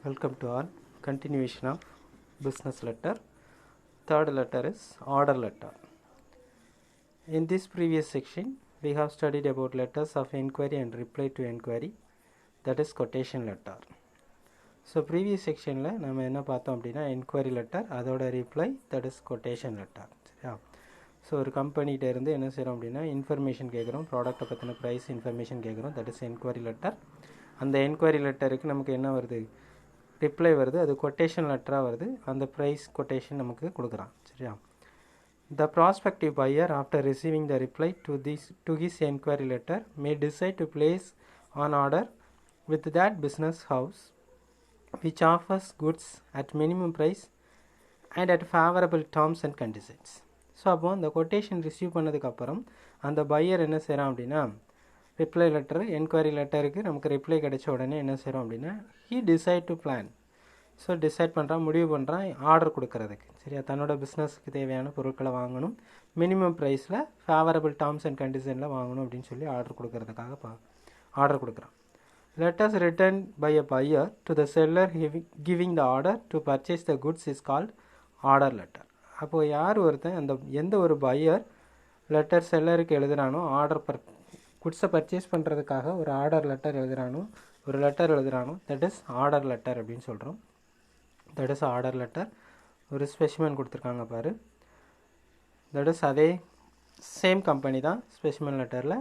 Welcome to all. Continuation of business letter. Third letter is order letter. In this previous section, we have studied about letters of inquiry and reply to inquiry, that is quotation letter. So previous section la nama enna paathom appadina inquiry letter adoda reply, that is quotation letter. சரியா? So ஒரு கம்பெனிகிட்ட இருந்து என்ன செய்கிறோம் அப்படின்னா information கேட்குறோம், ப்ராடக்ட்டை பற்றின price information கேட்குறோம், தட் இஸ் என்கொயரி லெட்டர். அந்த என்கொயரி லெட்டருக்கு நமக்கு என்ன வருது, ரிப்ளை வருது, அது கொட்டேஷன் லெட்டராக வருது, அந்த ப்ரைஸ் கொட்டேஷன் நமக்கு கொடுக்குறான். சரியா? The prospective buyer, after receiving the reply to his enquiry letter, may decide to place an order with that business house which offers goods at minimum price and at favorable terms and conditions. So அப்போ அந்த quotation receive பண்ணதுக்கப்புறம் அந்த pier என்ன செய்கிறான் அப்படின்னா, reply letter enquiry லெட்டருக்கு நமக்கு reply கிடைச்ச உடனே என்ன செய்கிறோம் அப்படின்னா, he decide to plan. So decide பண்ணுறான், முடிவு பண்ணுறான் ஆர்டர் கொடுக்கறதுக்கு. சரியா? தன்னோட பிஸ்னஸுக்கு தேவையான பொருட்களை வாங்கணும், மினிமம் ப்ரைஸில் ஃபேவரபிள் டேர்ம்ஸ் அண்ட் கண்டிஷனில் வாங்கணும் அப்படின்னு சொல்லி ஆர்டர் கொடுக்கறதுக்காக ஆர்டர் கொடுக்குறான். Letters written by a buyer to the seller giving the order to purchase the goods is called order letter. அப்போது யார் ஒருத்தன் அந்த எந்த ஒரு பையர் லெட்டர் செல்லருக்கு எழுதுகிறானோ, குட்ஸை பர்ச்சேஸ் பண்ணுறதுக்காக ஒரு ஆர்டர் லெட்டர் எழுதுகிறானோ, ஒரு லெட்டர் எழுதுகிறானோ, தட் இஸ் ஆர்டர் லெட்டர் அப்படின்னு சொல்கிறோம். That is order letter. ஒரு ஸ்பெசிமென் கொடுத்துருக்காங்க பாரு, தட் இஸ் அதே சேம் கம்பெனி தான் ஸ்பெசிமென் லெட்டரில்.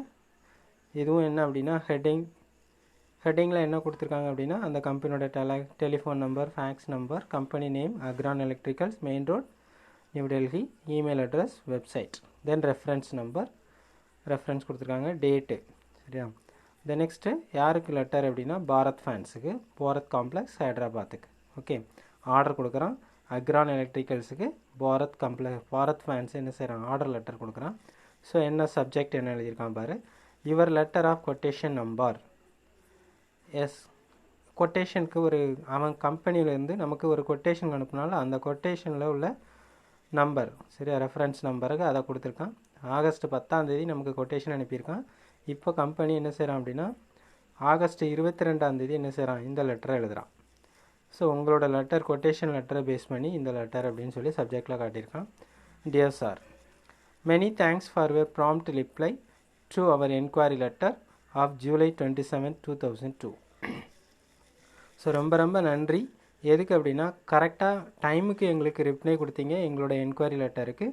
இதுவும் என்ன அப்படின்னா ஹெட்டிங்கில் என்ன கொடுத்துருக்காங்க அப்படின்னா, அந்த கம்பெனியோட telephone number, fax number, company name Akron electricals, main road, New Delhi, email address, website, then reference number, reference கொடுத்துருக்காங்க, டேட்டு. சரியா? தென் நெக்ஸ்ட்டு யாருக்கு லெட்டர் அப்படின்னா, பாரத் ஃபேன்ஸுக்கு, பாரத் காம்ப்ளெக்ஸ் ஹைதராபாத்துக்கு. ஓகே, ஆர்டர் கொடுக்குறான். அக்ரான் எலக்ட்ரிக்கல்ஸுக்கு பாரத் ஃபேன்ஸ் என்ன செய்கிறான், ஆர்டர் லெட்டர் கொடுக்குறான். ஸோ என்ன சப்ஜெக்ட் என்ன எழுதியிருக்கான் பாரு, your letter of quotation number. Yes, கொட்டேஷனுக்கு ஒரு அவன் கம்பெனியிலேருந்து நமக்கு ஒரு கொட்டேஷன் அனுப்புனாலும் அந்த கொட்டேஷனில் உள்ள நம்பர், சரியா, ரெஃபரன்ஸ் நம்பருக்கு அதை கொடுத்துருக்கான். ஆகஸ்ட் 10 நமக்கு கொட்டேஷன் அனுப்பியிருக்கான். இப்போ கம்பெனி என்ன செய்கிறான் அப்படின்னா, ஆகஸ்ட் 22 என்ன செய்கிறான், இந்த லெட்டரை எழுதுகிறான். ஸோ உங்களோட லெட்டர் கொட்டேஷன் லெட்டரை பேஸ் பண்ணி இந்த லெட்டர் அப்படின்னு சொல்லி சப்ஜெக்டில் காட்டியிருக்கான். Dear sir, many thanks for your prompt reply to our enquiry letter of July 27, 2002. So ரொம்ப நன்றி. எதுக்கு அப்படின்னா, கரெக்டாக டைமுக்கு எங்களுக்கு ரிப்ளை கொடுத்தீங்க எங்களோட என்கொயரி லெட்டருக்கு.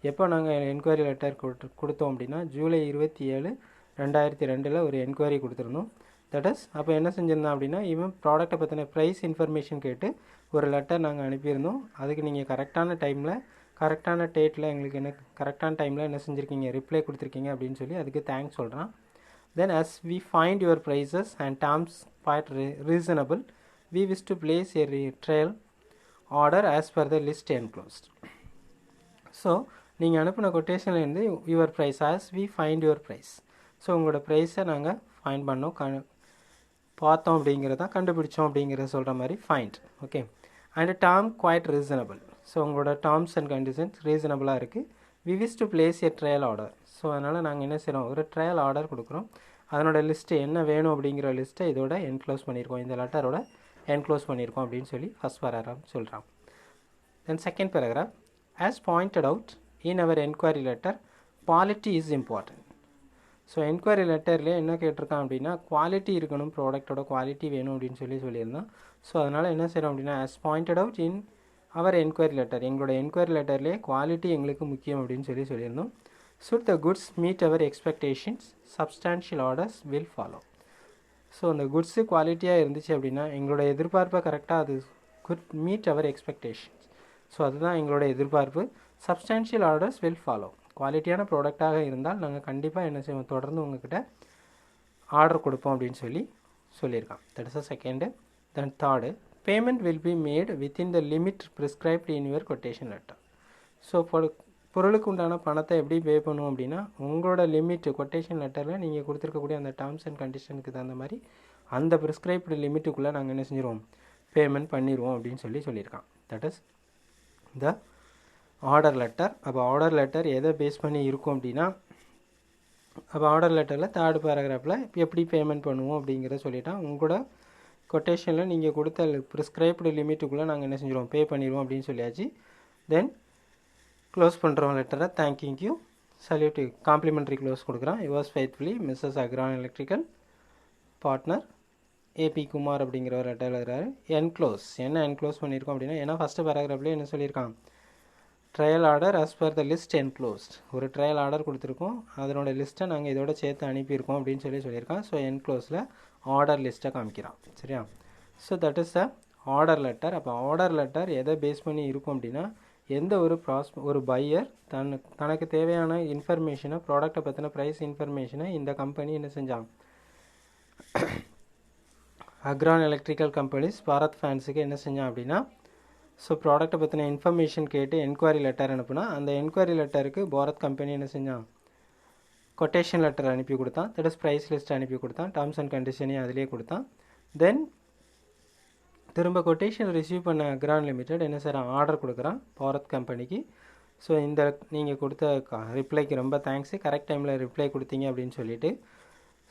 எப்போ நாங்கள் என்கொயரி லெட்டர் கொடுத்தோம் அப்படின்னா, July 27, 2002 ஒரு என்கொயரி கொடுத்துருந்தோம். தட் இஸ் அப்போ என்ன செஞ்சுருந்தோம் அப்படின்னா, இவன் ப்ராடக்ட்டை பற்றின ப்ரைஸ் இன்ஃபர்மேஷன் கேட்டு ஒரு லெட்டர் நாங்கள் அனுப்பியிருந்தோம். அதுக்கு நீங்கள் கரெக்டான டைமில், கரெக்டான டேட்டில் எங்களுக்கு கரெக்டான டைமில் என்ன செஞ்சுருக்கீங்க, ரிப்ளை கொடுத்துருக்கீங்க அப்படின்னு சொல்லி அதுக்கு தேங்க்ஸ் சொல்கிறான். Then as we find your prices and terms quite reasonable, we wish to place a trial order as per the list enclosed. So நீங்கள் அனுப்பின கொட்டேஷன்லேருந்து your price as we find your price. So உங்களோட ப்ரைஸை நாங்கள் find பண்ணோம், பார்த்தோம் அப்படிங்கிறதான், கண்டுபிடிச்சோம் அப்படிங்கிறத சொல்கிற மாதிரி find. Okay, and term quite reasonable. So உங்களோட டேர்ம்ஸ் அண்ட் கண்டிஷன்ஸ் ரீசனபிளாக இருக்குது. We wish to place a trial order. So அதனால் நாங்கள் என்ன செய்கிறோம், ஒரு ட்ரையல் ஆர்டர் கொடுக்குறோம். அதனோட லிஸ்ட்டு என்ன வேணும் அப்படிங்கிற லிஸ்ட்டை இதோட என்க்ளோஸ் பண்ணியிருக்கோம், இந்த லெட்டரோட என்க்ளோஸ் பண்ணியிருக்கோம் அப்படின்னு சொல்லி ஃபஸ்ட் பேராகிராஃப் சொல்கிறான். Then second paragraph, as pointed out in our enquiry letter, quality is important. So enquiry லெட்டர்லேயே என்ன கேட்டிருக்கான் அப்படின்னா, குவாலிட்டி இருக்கணும், ப்ராடக்டோட குவாலிட்டி வேணும் அப்படின்னு சொல்லியிருந்தான். ஸோ அதனால் என்ன செய்கிறோம் அப்படின்னா, as pointed out in our enquiry letter, எங்களோட என்கொயரி லெட்டர்லேயே குவாலிட்டி எங்களுக்கு முக்கியம் அப்படின்னு சொல்லியிருந்தோம். Should the goods meet our expectations, substantial orders will follow. So அந்த குட்ஸு குவாலிட்டியாக இருந்துச்சு அப்படின்னா, எங்களோட எதிர்பார்ப்பை கரெக்டாக அது மீட் அவர் எக்ஸ்பெக்டேஷன்ஸ். ஸோ அதுதான் எங்களோட எதிர்பார்ப்பு. Substantial orders will follow. குவாலிட்டியான ப்ராடக்டாக இருந்தால் நாங்கள் கண்டிப்பாக என்ன செய்வோம், தொடர்ந்து உங்ககிட்ட ஆர்டர் கொடுப்போம் அப்படின்னு சொல்லியிருக்கான். That is a second. Then third, payment will be made within the limit prescribed in your quotation letter. So பொருளுக்கு உண்டான பணத்தை எப்படி பே பண்ணுவோம் அப்படின்னா, உங்களோட லிமிட்டு கொட்டேஷன் லெட்டரில் நீங்கள் கொடுத்துருக்கக்கூடிய அந்த டேர்ம்ஸ் அண்ட் கண்டிஷனுக்கு தகுந்த மாதிரி அந்த ப்ரிஸ்கிரைப்டு லிமிட்டுக்குள்ளே நாங்கள் என்ன செஞ்சிருவோம், பேமெண்ட் பண்ணிடுவோம் அப்படின்னு சொல்லியிருக்கான். That is the order letter. அப்போ ஆர்டர் லெட்டர் எதை பேஸ் பண்ணி இருக்கும் அப்படின்னா, அப்போ ஆர்டர் லெட்டரில் தேர்ட் பேராகிராஃபில் எப்படி பேமெண்ட் பண்ணுவோம் அப்படிங்கிறத சொல்லிட்டான். உங்களோட கொட்டேஷனில் நீங்கள் கொடுத்த ப்ரிஸ்கிரைப்டு லிமிட்டுக்குள்ளே நாங்கள் என்ன செஞ்சிருவோம், பே பண்ணிடுவோம் அப்படின்னு சொல்லியாச்சு. தென் க்ளோஸ் பண்ணுறோம் லெட்டரை. தேங்க்யூ சல்யூட் காம்ப்ளிமெண்ட்ரி க்ளோஸ் கொடுக்குறான். Yours faithfully Messrs Akron electrical partner A B Kumar அப்படிங்கிற ஒரு லெட்டர் எழுதுறாரு. என்க்ளோஸ் என்ன என்க்ளோஸ் பண்ணியிருக்கோம் அப்படின்னா, ஏன்னா ஃபஸ்ட்டு பேராகிராஃப்லேயே என்ன சொல்லியிருக்கான், trial order as per the list enclosed. ஒரு ட்ரையல் ஆர்டர் கொடுத்துருக்கோம், அதனோட லிஸ்ட்டை நாங்கள் இதோட சேர்த்து அனுப்பியிருக்கோம் அப்படின்னு சொல்லியிருக்கான். ஸோ என்க்ளோஸில் ஆர்டர் லிஸ்ட்டை காமிக்கிறான். சரியா? So that is the order letter. அப்போ ஆர்டர் லெட்டர் எதை பேஸ் பண்ணி இருக்கும் அப்படின்னா, எந்த ஒரு பையர் தனக்கு தேவையான இன்ஃபர்மேஷனை, ப்ராடக்டை பற்றின ப்ரைஸ் இன்ஃபர்மேஷனை இந்த கம்பெனி என்ன செஞ்சான், அக்ரான் எலக்ட்ரிக்கல் கம்பெனிஸ் பாரத் ஃபேன்ஸுக்கு என்ன செஞ்சான் அப்படின்னா, ஸோ ப்ராடக்ட்டை பற்றின இன்ஃபர்மேஷன் கேட்டு என்கொயரி லெட்டர் அனுப்புனா, அந்த என்கொயரி லெட்டருக்கு பாரத் கம்பெனி என்ன செஞ்சான், கொட்டேஷன் லெட்டர் அனுப்பி கொடுத்தான். தட் இஸ் ப்ரைஸ் லிஸ்ட் அனுப்பி கொடுத்தான். டேர்ம்ஸ் அண்ட் கண்டிஷனையும் அதிலே கொடுத்தான். தென் திரும்ப கொட்டேஷன் ரிசீவ் பண்ண அக்ரான் லிமிடெட் என்ன செய்கிறான், ஆர்டர் கொடுக்குறான் பாரத் கம்பெனிக்கு. ஸோ இந்த நீங்கள் கொடுத்த ரிப்ளைக்கு ரொம்ப தேங்க்ஸு, கரெக்ட் டைமில் ரிப்ளை கொடுத்தீங்க அப்படின்னு சொல்லிவிட்டு,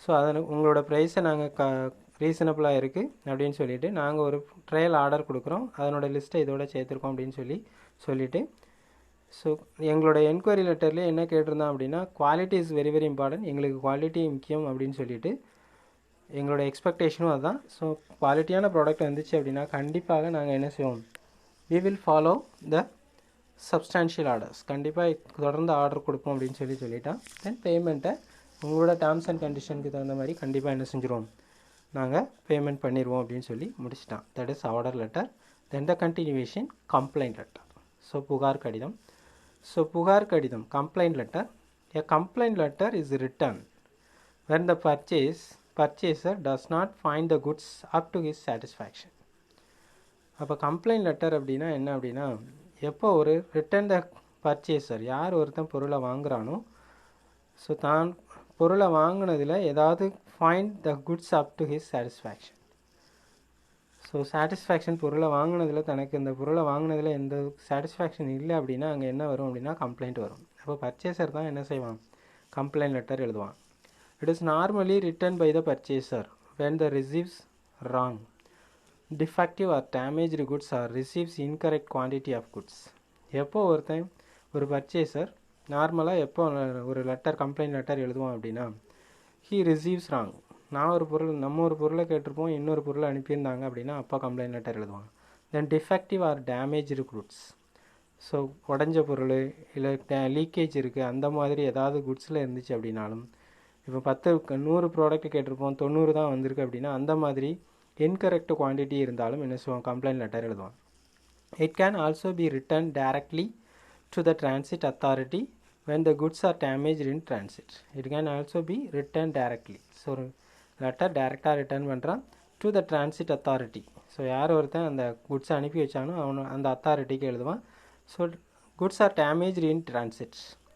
ஸோ அதை உங்களோட ப்ரைஸை நாங்கள் ரீசனபிளாக இருக்குது அப்படின்னு சொல்லிவிட்டு நாங்கள் ஒரு ட்ரையல் ஆர்டர் கொடுக்குறோம், அதனோட லிஸ்ட்டை இதோட சேர்த்துருக்கோம் அப்படின்னு சொல்லிவிட்டு, ஸோ எங்களோட என்கொயரி லெட்டர்லேயே என்ன கேட்டிருந்தோம் அப்படின்னா, quality is very very important, எங்களுக்கு குவாலிட்டி முக்கியம் அப்படின்னு சொல்லிட்டு எங்களோட எக்ஸ்பெக்டேஷனும் அதுதான். ஸோ குவாலிட்டியான ப்ராடக்ட் வந்துச்சு அப்படின்னா கண்டிப்பாக நாங்கள் என்ன செய்வோம், we will follow the substantial orders, கண்டிப்பாக தொடர்ந்து ஆர்டர் கொடுப்போம் அப்படின்னு சொல்லிட்டான். தென் பேமெண்ட்டை உங்களோட டேர்ம்ஸ் அண்ட் கண்டிஷனுக்கு தகுந்த மாதிரி கண்டிப்பாக என்ன செஞ்சுருவோம், நாங்கள் பேமெண்ட் பண்ணிடுவோம் அப்படின்னு சொல்லி முடிச்சிட்டான். That is order letter. Then the continuation complaint letter. So புகார் கடிதம். ஸோ புகார் கடிதம் complaint letter. A complaint letter is written when the purchaser does not find the goods up to his satisfaction. அப்போ complaint letter அப்படின்னா என்ன அப்படின்னா, எப்போ ஒரு ரிட்டன் த பர்ச்சேசர், யார் ஒருத்தன் பொருளை வாங்குகிறானோ, ஸோ தான் பொருளை வாங்கினதில் ஏதாவது find the goods up to his satisfaction. So satisfaction, பொருளை வாங்கினதில் தனக்கு இந்த பொருளை வாங்கினதில் எந்த சாட்டிஸ்ஃபேக்ஷன் இல்லை அப்படின்னா அங்கே என்ன வரும் அப்படின்னா கம்ப்ளைண்ட் வரும். அப்போ பர்ச்சேசர் தான் என்ன செய்வான், கம்ப்ளைண்ட் லெட்டர் எழுதுவான். It is normally written by the purchaser when the receives wrong, defective or damaged goods or receives incorrect quantity of goods. எப்போ ஒரு பர்ச்சேசர் நார்மலாக எப்போ ஒரு லெட்டர் கம்ப்ளைண்ட் லெட்டர் எழுதுவோம் அப்படின்னா, he receives wrong, நம்ம ஒரு பொருளை கேட்டிருப்போம், இன்னொரு பொருளை அனுப்பியிருந்தாங்க அப்படின்னா அப்போ கம்ப்ளைண்ட் லெட்டர் எழுதுவாங்க. Then defective or damaged goods, so உடஞ்ச பொருள் இல்லை லீக்கேஜ் இருக்குது அந்த மாதிரி ஏதாவது குட்ஸில் இருந்துச்சு அப்படின்னாலும், இப்போ 100 ப்ராடக்ட் கேட்டிருப்போம், 90 தான் வந்திருக்கு அப்படின்னா அந்த மாதிரி இன்கரெக்ட் குவான்டிட்டி இருந்தாலும் என்ன செய்வோம், கம்ப்ளைண்ட் லெட்டர் எழுதுவோம். It can also be written directly to the transit authority when the goods are damaged in transit. It can also be written directly. So ஒரு லெட்டர் டைரெக்டாக ரிட்டர்ன் பண்ணுறான் to the transit authority. So யார் ஒருத்தன் அந்த குட்ஸை அனுப்பி வச்சானோ அந்த அத்தாரிட்டிக்கு எழுதுவான். So goods R damaged இன்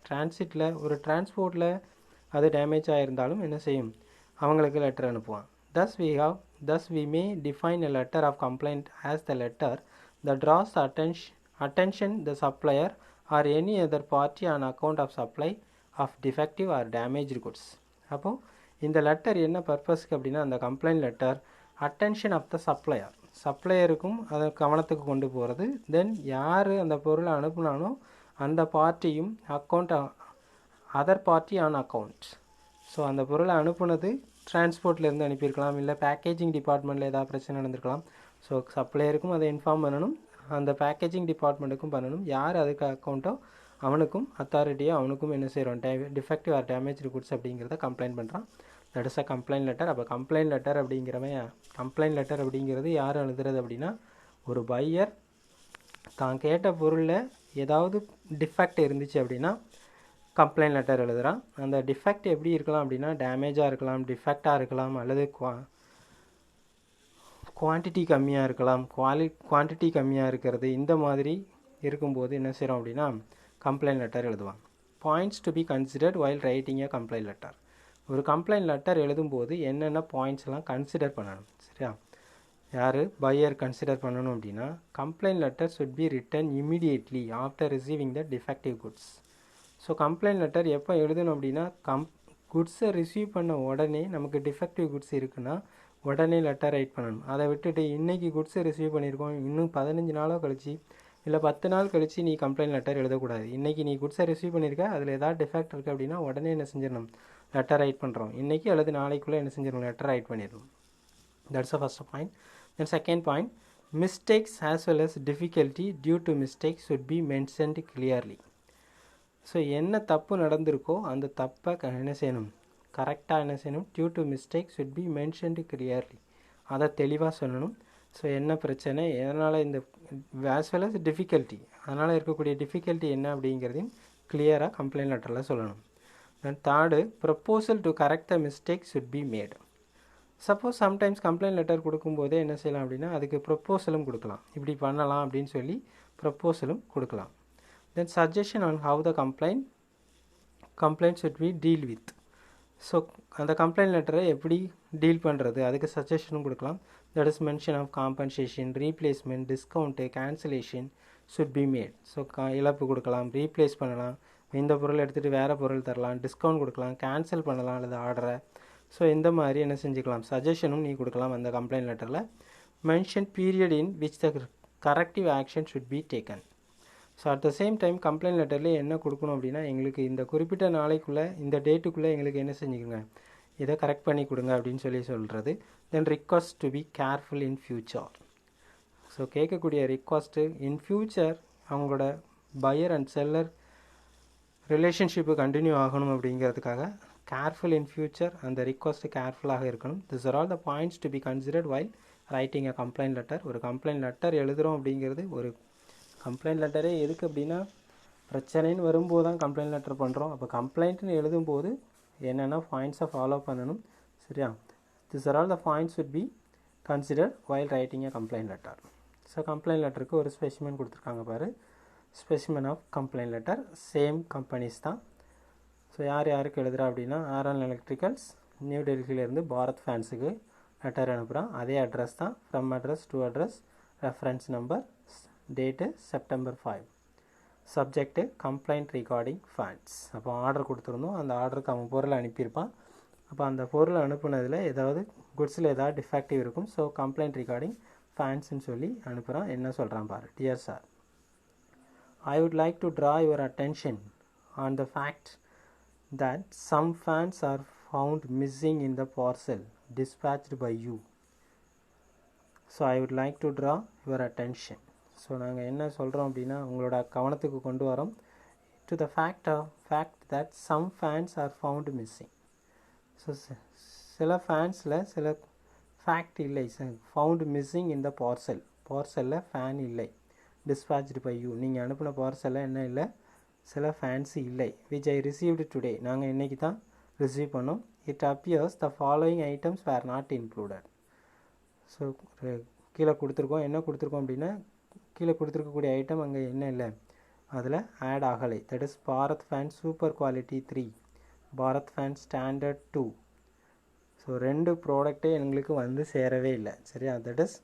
டிரான்சிட்டில் ஒரு டிரான்ஸ்போர்ட்டில் அது டேமேஜ் ஆகிருந்தாலும் என்ன செய்யும், அவங்களுக்கு லெட்டர் அனுப்புவான். Thus we may define a letter of complaint as the letter that draws the attention the supplier or any other party on account of supply of defective or damaged goods. அப்போ இந்த letter என்ன பர்பஸ்க்கு அப்படின்னா, அந்த complaint letter attention of the சப்ளையருக்கும் அதை கவனத்துக்கு கொண்டு போகிறது. தென் யார் அந்த பொருளை அனுப்புனானோ அந்த பார்ட்டியும் other party on account. So அந்த பொருளை அனுப்புனது டிரான்ஸ்போர்ட்லேருந்து அனுப்பியிருக்கலாம், இல்லை பேக்கேஜிங் டிபார்ட்மெண்ட்டில் ஏதாவது பிரச்சனை நடந்திருக்கலாம். ஸோ சப்ளையருக்கும் அதை இன்ஃபார்ம் பண்ணணும், அந்த பேக்கேஜிங் டிபார்ட்மெண்ட்டுக்கும் பண்ணணும். யார் அதுக்கு அக்கௌண்ட்டோ அவனுக்கும் அத்தாரிட்டியோ அவனுக்கும் என்ன செய்கிறோம், டிஃபெக்டிவ் ஆர் டேமேஜ்டு குட்ஸ் அப்படிங்கிறத கம்ப்ளைண்ட் பண்ணுறான். That is a complaint letter. அப்போ கம்ப்ளைண்ட் லெட்டர் அப்படிங்கிறது யார் எழுதுறது அப்படின்னா, ஒரு பையர் தான் கேட்ட பொருளில் ஏதாவது டிஃபெக்ட் இருந்துச்சு அப்படின்னா கம்ப்ளைண்ட் லெட்டர் எழுதுகிறான். அந்த டிஃபெக்ட் எப்படி இருக்கலாம் அப்படின்னா, டேமேஜாக இருக்கலாம், டிஃபெக்டாக இருக்கலாம், அல்லது குவான்டிட்டி கம்மியாக இருக்கலாம், குவான்டிட்டி கம்மியாக இருக்கிறது, இந்த மாதிரி இருக்கும்போது என்ன செய்கிறோம் அப்படின்னா கம்ப்ளைண்ட் லெட்டர் எழுதுவாங்க. Points to be considered while writing a complaint letter. ஒரு கம்ப்ளைண்ட் லெட்டர் எழுதும்போது என்னென்ன பாயிண்ட்ஸ்லாம் கன்சிடர் பண்ணணும், சரியா? யார் பையர் கன்சிடர் பண்ணணும் அப்படின்னா, complaint letter should be written immediately after receiving the defective goods. So complaint letter எப்போ எழுதணும் அப்படின்னா, குட்ஸை ரிசீவ் பண்ண உடனே நமக்கு டிஃபெக்டிவ் குட்ஸ் இருக்குன்னா உடனே லெட்டர் ரைட் பண்ணணும். அதை விட்டுட்டு இன்றைக்கி குட்ஸை ரிசீவ் பண்ணியிருக்கோம், இன்னும் 15 நாளோ கழிச்சு இல்லை 10 நாள் கழித்து நீ கம்ப்ளைண்ட் லெட்டர் எழுதக்கூடாது. இன்றைக்கி நீ குட்ஸை ரிசீவ் பண்ணியிருக்க, அதில் ஏதாவது டிஃபெக்ட் இருக்குது அப்படின்னா உடனே என்ன செஞ்சிடணும், லெட்டர் ரைட் பண்ணுறோம். இன்றைக்கி அல்லது நாளைக்குள்ளே என்ன செஞ்சிடணும், லெட்டர் ரைட் பண்ணிடணும். That's the first point. Then second point, mistakes as well as difficulty due to mistakes should be mentioned clearly. So என்ன தப்பு நடந்திருக்கோ அந்த தப்பை என்ன செய்யணும், கரெக்டாக என்ன செய்யணும், due to mistake should be mentioned clearly. அதை தெளிவாக சொல்லணும். ஸோ என்ன பிரச்சனை, எதனால் இந்த as well as difficulty, அதனால் இருக்கக்கூடிய டிஃபிகல்ட்டி என்ன அப்படிங்கிறதையும் கிளியராக கம்ப்ளைண்ட் லெட்டரில் சொல்லணும். Then third, proposal to correct the mistake should be made. Suppose sometimes complaint letter கொடுக்கும்போதே என்ன செய்யலாம் அப்படின்னா அதுக்கு ப்ரப்போசலும் கொடுக்கலாம், இப்படி பண்ணலாம் அப்படின்னு சொல்லி ப்ரப்போசலும் கொடுக்கலாம். Then suggestion on how the complaint should be deal with. So அந்த கம்ப்ளைண்ட் லெட்டரை எப்படி டீல் பண்ணுறது அதுக்கு சஜஷனும் கொடுக்கலாம். That is mention of compensation, replacement, discount, cancellation should be made. So இழப்பு கொடுக்கலாம், ரீப்ளேஸ் பண்ணலாம், இந்த பொருள் எடுத்துகிட்டு வேறு பொருள் தரலாம், டிஸ்கவுண்ட் கொடுக்கலாம், கேன்சல் பண்ணலாம் அல்லது ஆர்டரை. ஸோ இந்த மாதிரி என்ன செஞ்சுக்கலாம், சஜஷனும் நீ கொடுக்கலாம் அந்த கம்ப்ளைண்ட் லெட்டரில். Mention period in which the corrective action should be taken. So at the same time complaint லெட்டரில் என்ன கொடுக்கணும் அப்படின்னா எங்களுக்கு இந்த குறிப்பிட்ட நாளைக்குள்ளே இந்த டேட்டுக்குள்ளே எங்களுக்கு என்ன செஞ்சுக்கோங்க, இதை கரெக்ட் பண்ணி கொடுங்க அப்படின்னு சொல்கிறது. Then request to be careful in future. So கேட்கக்கூடிய ரிக்வஸ்ட்டு இன் ஃப்யூச்சர் அவங்களோட buyer and seller relationship continue ஆகணும் அப்படிங்கிறதுக்காக கேர்ஃபுல் இன் ஃப்யூச்சர், அந்த ரிக்வஸ்ட்டு கேர்ஃபுல்லாக இருக்கணும். This are all the points to be considered while writing a complaint letter. ஒரு complaint letter எழுதுகிறோம் அப்படிங்கிறது, ஒரு கம்ப்ளைண்ட் லெட்டரே எதுக்கு அப்படின்னா பிரச்சனைன்னு வரும்போது தான் கம்ப்ளைண்ட் லெட்டர் பண்ணுறோம். அப்போ கம்ப்ளைண்ட்னு எழுதும்போது என்னென்ன பாயிண்ட்ஸை ஃபாலோ பண்ணணும், சரியா? This are all the points would be considered while writing a complaint letter. So complaint லெட்டருக்கு ஒரு ஸ்பெசிமென் கொடுத்துருக்காங்க பாரு, specimen of complaint letter. Same companies தான். ஸோ யாருக்கு எழுதுகிறா அப்படின்னா ஆர்என் எலக்ட்ரிக்கல்ஸ், நியூ டெல்லியிலேருந்து பாரத் ஃபேன்ஸுக்கு லெட்டர் அனுப்புகிறான். அதே அட்ரஸ் தான், from address to address, reference number, date September 5, subject complaint regarding fans. அப்போ ஆர்டர் கொடுத்துருந்தோம், அந்த ஆர்டருக்கு அவன் பொருளை அனுப்பியிருப்பான். அப்போ அந்த பொருளை அனுப்புனதில் ஏதாவது குட்ஸில் ஏதாவது டிஃபெக்டிவ் இருக்கும். ஸோ கம்ப்ளைண்ட் ரிகார்டிங் ஃபேன்ஸ்ன்னு சொல்லி அனுப்புகிறான். என்ன சொல்கிறான் பாரு. Dear sir, I would like to draw your attention on the fact that some fans are found missing in the parcel dispatched by you. So I would like to draw your attention. So நாங்கள் என்ன சொல்கிறோம் அப்படின்னா உங்களோட கவனத்துக்கு கொண்டு வரோம் to the fact that some fans are found missing. So சில ஃபேன்ஸில் சில ஃபேக்ட் இல்லை, ஃபவுண்ட் மிஸ்ஸிங் இந்த பார்சலில் ஃபேன் இல்லை. டிஸ்பேச்டு பை யூ, நீங்கள் அனுப்பின பார்சலில் என்ன இல்லை, சில ஃபேன்ஸு இல்லை. விச் ஐ ரிசீவ்டு டுடே, நாங்கள் இன்றைக்கி தான் ரிசீவ் பண்ணோம். It appears the following items where not included. So கீழே கொடுத்துருக்கோம், என்ன கொடுத்துருக்கோம் அப்படின்னா கீழே கொடுத்துருக்கக்கூடிய ஐட்டம் அங்கே என்ன இல்லை, அதில் ஆட் ஆகலை. That is Bharat fan super quality 3, Bharat fan standard 2. So 2 ப்ராடக்டே எங்களுக்கு வந்து சேரவே இல்லை, சரியா? That is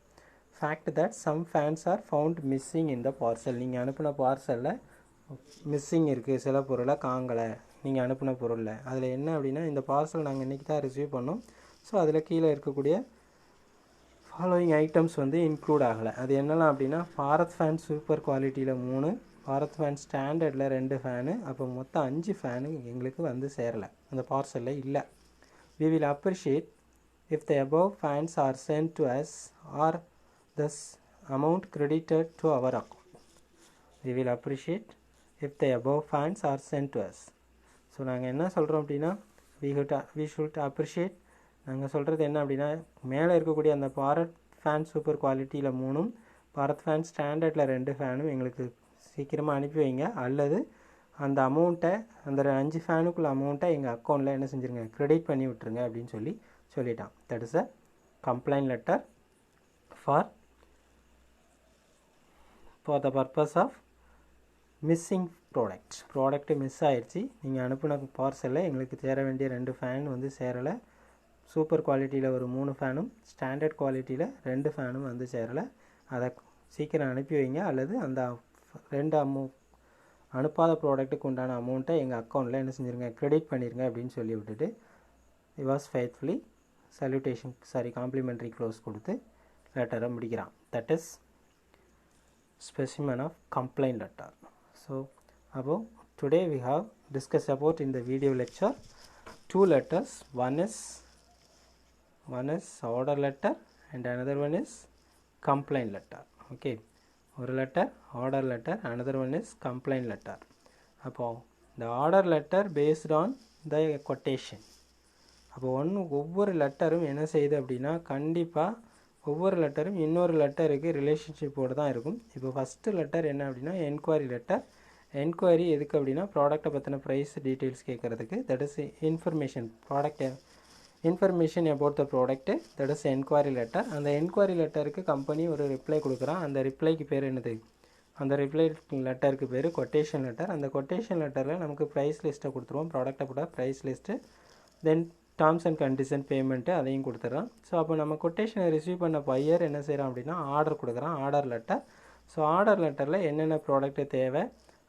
fact that some fans are found missing in the parcel. நீங்கள் அனுப்பின பார்சலில் மிஸ்ஸிங் இருக்குது, சில பொருளை காங்கலை நீங்கள் அனுப்பின பொருளில். அதில் என்ன அப்படின்னா இந்த பார்சல் நாங்கள் இன்றைக்கி தான் ரிசீவ் பண்ணோம். ஸோ அதில் கீழே இருக்கக்கூடிய ஃபாலோயிங் ஐட்டம்ஸ் வந்து இன்க்ளூட் ஆகலை. அது என்னெல்லாம் அப்படின்னா பாரத் ஃபேன் சூப்பர் குவாலிட்டியில் 3, பாரத் ஃபேன் ஸ்டாண்டர்டில் 2 ஃபேனு. அப்போ மொத்தம் 5 ஃபேனு எங்களுக்கு வந்து சேரலை, அந்த பார்சலில் இல்லை. we will appreciate if the above fans are sent to us or this amount credited to our account. we will appreciate if the above fans are sent to us. So நாங்கள் என்ன சொல்கிறோம் அப்படின்னா we should appreciate, நாங்கள் சொல்கிறது என்ன அப்படின்னா மேலே இருக்கக்கூடிய அந்த பாரத் ஃபேன் சூப்பர் குவாலிட்டியில் 3, பாரத் ஃபேன் ஸ்டாண்டர்டில் 2 ஃபேனும் எங்களுக்கு சீக்கிரமாக அனுப்பி வைங்க, அல்லது அந்த அமௌண்ட்டை, அந்த 5 ஃபேனுக்குள்ள அமௌண்ட்டை எங்கள் அக்கௌண்ட்டில் என்ன செஞ்சுருங்க, கிரெடிட் பண்ணி விட்டுருங்க அப்படின்னு சொல்லிட்டான். That is a complaint letter for the purpose of missing product miss ஆயிடுச்சு. நீங்கள் அனுப்பின பார்சலில் எங்களுக்கு சேர வேண்டிய 2 ஃபேன் வந்து சேரலை. சூப்பர் குவாலிட்டியில் ஒரு 3 ஃபேனும் ஸ்டாண்டர்ட் குவாலிட்டியில் 2 ஃபேனும் வந்து சேரலை. அதை சீக்கிரம் அனுப்பி வைங்க, அல்லது அந்த 2 அனுப்பாத ப்ராடக்ட்டுக்கு உண்டான அமௌண்ட்டை எங்கள் அக்கௌண்ட்டில் என்ன செஞ்சுருங்க, கிரெடிட் பண்ணிடுங்க அப்படின்னு சொல்லி விட்டுட்டு he was faithfully salutation complimentary close கொடுத்து லெட்டரை முடிக்கிறான். that is specimen of complaint letter. So above today we have discussed about in the video lecture two letters. One is order letter and another one is complaint letter. Okay, ஒரு letter order letter, another one is complaint letter. அப்போ the order letter based on the quotation. அப்போ ஒவ்வொரு லெட்டரும் என்ன செய்யுது அப்படின்னா கண்டிப்பாக ஒவ்வொரு லெட்டரும் இன்னொரு லெட்டருக்கு ரிலேஷன்ஷிப்போடு தான் இருக்கும். இப்போ ஃபஸ்ட்டு லெட்டர் என்ன அப்படின்னா என்கொயரி லெட்டர். என்கொயரி எதுக்கு அப்படின்னா ப்ராடக்ட்டை பற்றின ப்ரைஸ் டீட்டெயில்ஸ் கேட்குறதுக்கு. That is information information about the product, that is enquiry letter. அந்த என்கொயரி லெட்டருக்கு கம்பெனி ஒரு ரிப்ளை கொடுக்குறான். அந்த ரிப்ளைக்கு பேர் என்னது? அந்த ரிப்ளை லெட்டருக்கு பேர் கொட்டேஷன் லெட்டர். அந்த கொட்டேஷன் லெட்டரில் நமக்கு ப்ரைஸ் லிஸ்ட்டை கொடுத்துருவோம், ப்ராடக்ட்டை போட price list, then terms and condition payment அதையும் கொடுத்துட்றான். ஸோ அப்போ நம்ம கொட்டேஷனை ரிசீவ் பண்ண பையர் என்ன செய்கிறான் அப்படின்னா ஆர்டர் கொடுக்குறான், ஆர்டர் லெட்டர். ஸோ ஆர்டர் லெட்டரில் என்னென்ன ப்ராடக்ட்டு தேவை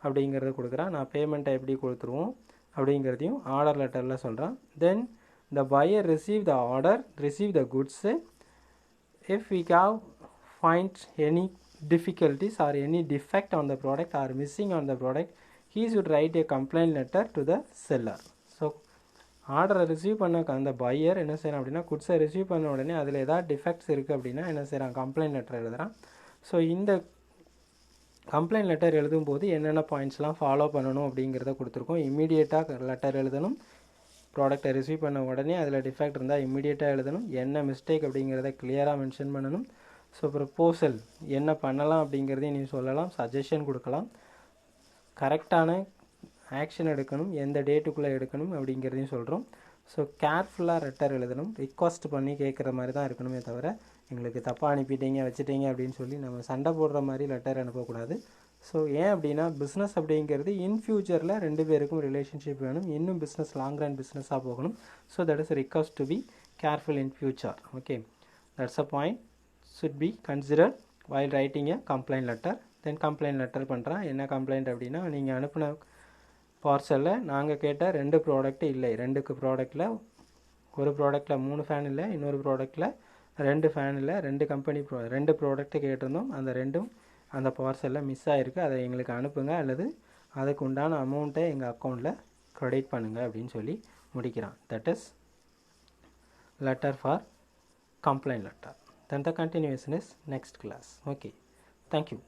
அப்படிங்கிறத கொடுக்குறான். நான் பேமெண்ட்டை எப்படி கொடுத்துருவோம் அப்படிங்கிறதையும் ஆர்டர் லெட்டரில் சொல்கிறான். Then the buyer receive the order, receive the goods. If we have find any difficulties or any defect on the product or missing on the product, he should write a complaint letter to the seller. So ஆர்டரை receive பண்ண அந்த pier என்ன செய்கிறான் அப்படின்னா குட்ஸை receive பண்ண உடனே அதில் ஏதாவது டிஃபெக்ட்ஸ் இருக்குது அப்படின்னா என்ன செய்கிறான்? கம்ப்ளைண்ட் லெட்டர் எழுதுகிறான். ஸோ இந்த கம்ப்ளைண்ட் லெட்டர் எழுதும்போது என்னென்ன பாயிண்ட்ஸ்லாம் ஃபாலோ பண்ணணும் அப்படிங்கிறத கொடுத்துருக்கோம். இம்மீடியட்டாக லெட்டர் எழுதணும், ப்ராடக்டை ரிசீவ் பண்ண உடனே அதில் டிஃபெக்ட் இருந்தால் இம்மீடியட்டாக எழுதணும், என்ன மிஸ்டேக் அப்படிங்கிறத கிளியராக மென்ஷன் பண்ணணும். ஸோ ப்ரப்போசல் என்ன பண்ணலாம் அப்படிங்கிறதையும் நீ சொல்லலாம், சஜஷன் கொடுக்கலாம், கரெக்டான ஆக்ஷன் எடுக்கணும், எந்த டேட்டுக்குள்ளே எடுக்கணும் அப்படிங்கிறதையும் சொல்கிறோம். ஸோ கேர்ஃபுல்லாக லெட்டர் எழுதணும், ரிக்வஸ்ட் பண்ணி கேட்குற மாதிரி தான் இருக்கணுமே தவிர எங்களுக்கு தப்பாக அனுப்பிட்டீங்க வச்சுட்டீங்க அப்படின்னு சொல்லி நம்ம சண்டை போடுற மாதிரி லெட்டர் அனுப்பக்கூடாது. ஸோ ஏன் அப்படின்னா பிஸ்னஸ் அப்படிங்கிறது இன் ஃபியூச்சரில் ரெண்டு பேருக்கும் ரிலேஷன்ஷிப் வேணும், இன்னும் பிஸ்னஸ் லாங் ரன் பிஸ்னஸாக போகணும். So that is request to be careful in future. Okay, that's a point should be considered while writing a complaint letter. then complaint letter பண்ணுறான். என்ன கம்ப்ளைண்ட் அப்படின்னா நீங்கள் அனுப்பின பார்சலில் நாங்கள் கேட்ட 2 ப்ராடக்ட்டு இல்லை, 2 ப்ராடக்டில் ஒரு ப்ராடக்டில் 3 ஃபேன் இல்லை, இன்னொரு ப்ராடக்டில் 2 ஃபேன் இல்லை, 2 கம்பெனி 2 ப்ராடக்ட்டு கேட்டிருந்தோம், அந்த 2ம் அந்த பார்சலில் மிஸ் ஆகிருக்கு, அதை எங்களுக்கு அனுப்புங்க அல்லது அதுக்கு உண்டான அமௌண்ட்டை எங்கள் அக்கௌண்ட்டில் க்ரெடிட் பண்ணுங்கள் அப்படின்னு சொல்லி முடிக்கிறான். That is letter for complaint letter. Then the continuation is next class. Okay, thank you.